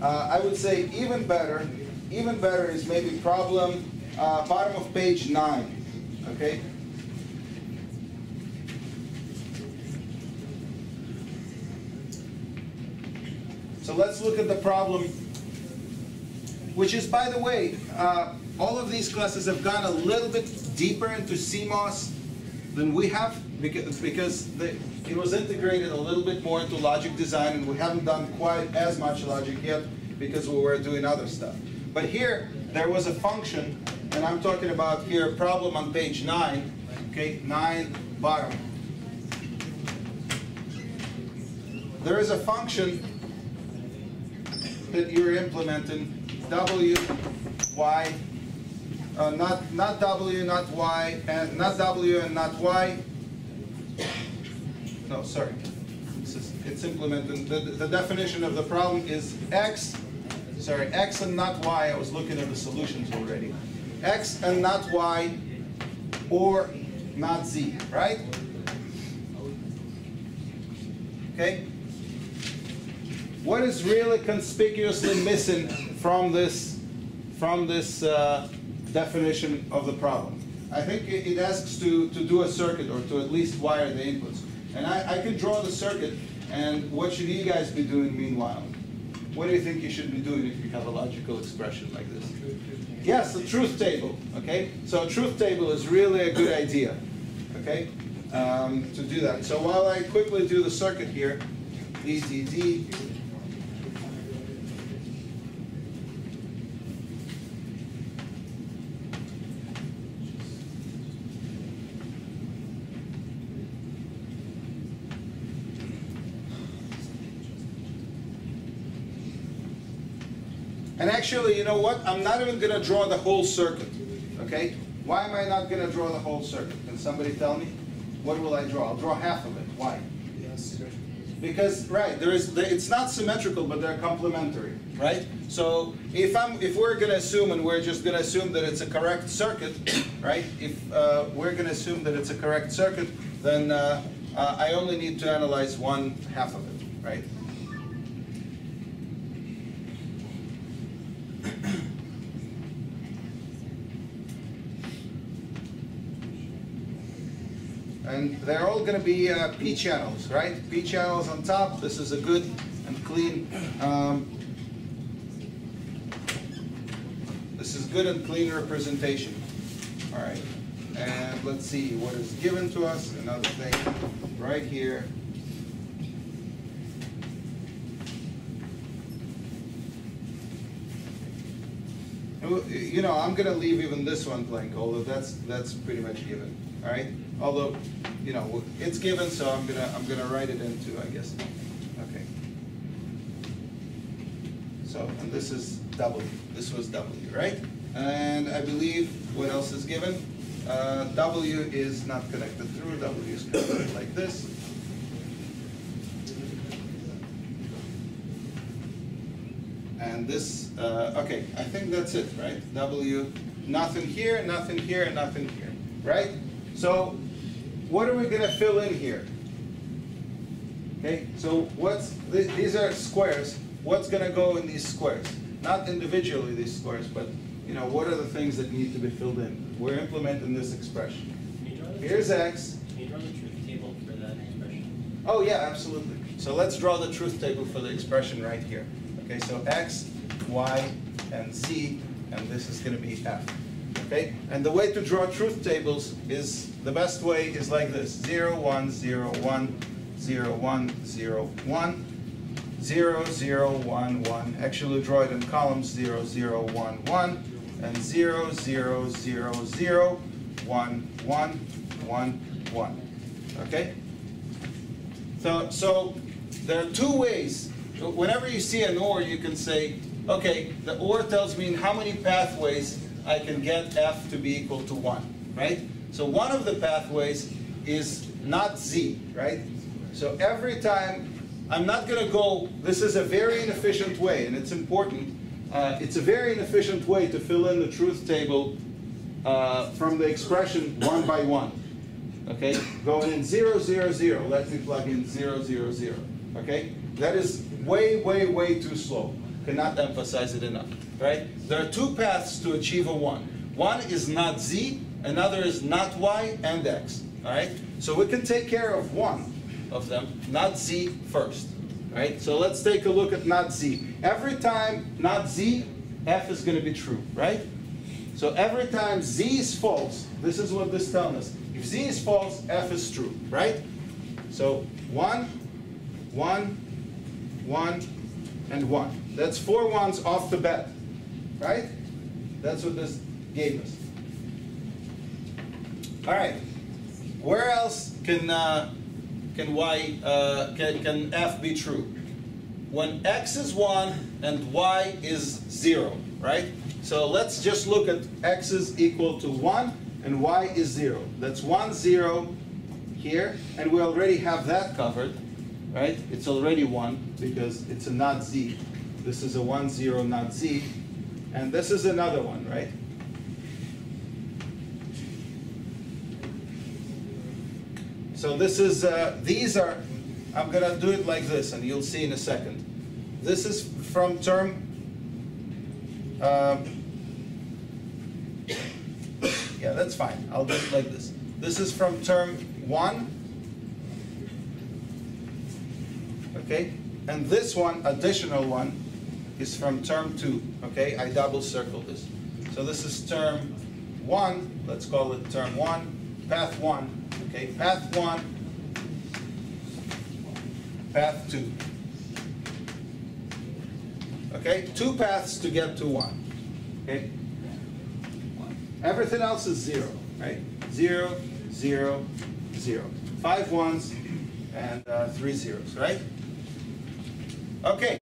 I would say even better is maybe problem bottom of page 9, okay? So let's look at the problem, which is, by the way, all of these classes have gone a little bit deeper into CMOS than we have, because it was integrated a little bit more into logic design, and we haven't done quite as much logic yet because we were doing other stuff. But here, there was a function, and I'm talking about here a problem on page 9, okay, 9 bottom. There is a function that you're implementing, W, Y, not W, not Y, and not W and not Y. No, sorry. It's implementing, the definition of the problem is X, sorry, X and not Y. I was looking at the solutions already. X and not Y, or not Z, right? Okay? What is really conspicuously missing from this definition of the problem? I think it asks to do a circuit, or to at least wire the inputs. And I could draw the circuit, and what should you guys be doing meanwhile? What do you think you should be doing if you have a logical expression like this? Yes, the truth table, okay? So a truth table is really a good idea, okay, to do that. So while I quickly do the circuit here, D. And actually, you know what? I'm not even going to draw the whole circuit, okay? Why am I not going to draw the whole circuit? Can somebody tell me? What will I draw? I'll draw half of it. Why? Yes. Because, right, it's not symmetrical, but they're complementary, right? So if we're going to assume, and we're just going to assume that it's a correct circuit, right? If we're going to assume that it's a correct circuit, then I only need to analyze one half of it, right? And they're all going to be P channels, right? P channels on top. This is a good and clean. This is good and clean representation. All right. And let's see what is given to us. Another thing right here. You know, I'm going to leave even this one blank, although that's pretty much given. All right. Although, you know, it's given, so I'm gonna write it in too, I guess. Okay. So, and this is W. This was W, right? And I believe what else is given? W is not connected through. W is connected like this. And this, okay, I think that's it, right? W, nothing here, nothing here, and nothing here, right? So, what are we going to fill in here? Okay, so these are squares. What's going to go in these squares? Not individually these squares, but you know, what are the things that need to be filled in? We're implementing this expression. Here's X. Can you draw the truth table for that expression? Oh yeah, absolutely. So let's draw the truth table for the expression right here. Okay, so X, Y, and Z, and this is going to be F. Okay, and the way to draw truth tables is, the best way is like this: 0, 1, 0, 1, 0, 1, 0, 1, 0, 0, 1, 1. Actually, draw it in columns: 0, 0, 1, 1, and 0, 0, 0, 0, 1, 1, 1, 1. Okay. So there are two ways. Whenever you see an OR, you can say, okay, the OR tells me in how many pathways I can get F to be equal to 1, right? So one of the pathways is not Z, right? So every time, I'm not going to go, this is a very inefficient way, and it's important. It's a very inefficient way to fill in the truth table from the expression one by one. Okay, going in 0, 0, 0, let me plug in 0, 0, 0. Okay? That is way, way, way too slow. Cannot emphasize it enough, right? There are two paths to achieve a 1. One is not z, another is not y and x, all right? So we can take care of one of them, not z first, right? So let's take a look at not z. Every time not z, f is going to be true, right? So every time z is false, this is what this tells us. If z is false, f is true, right? So 1, 1, 1, and 1. That's 4 ones off the bat, right? That's what this gave us. All right. Where else can f be true? When x is 1 and y is 0, right? So let's just look at x is equal to 1 and y is 0. That's 1, 0 here, and we already have that covered, right? It's already 1 because it's a not z. This is a 1, 0 not z, and this is another one, right? So this is, these are, I'm going to do it like this, and you'll see in a second. This is from term, yeah, that's fine. I'll do it like this. This is from term 1, okay? And this one, additional one, is from term 2, okay? I double circle this. So this is term 1, let's call it term 1, path 1. Okay, path 1, path 2. Okay, 2 paths to get to 1. Okay, everything else is 0, right? 0, 0, 0. 5 ones and 3 zeros, right? Okay.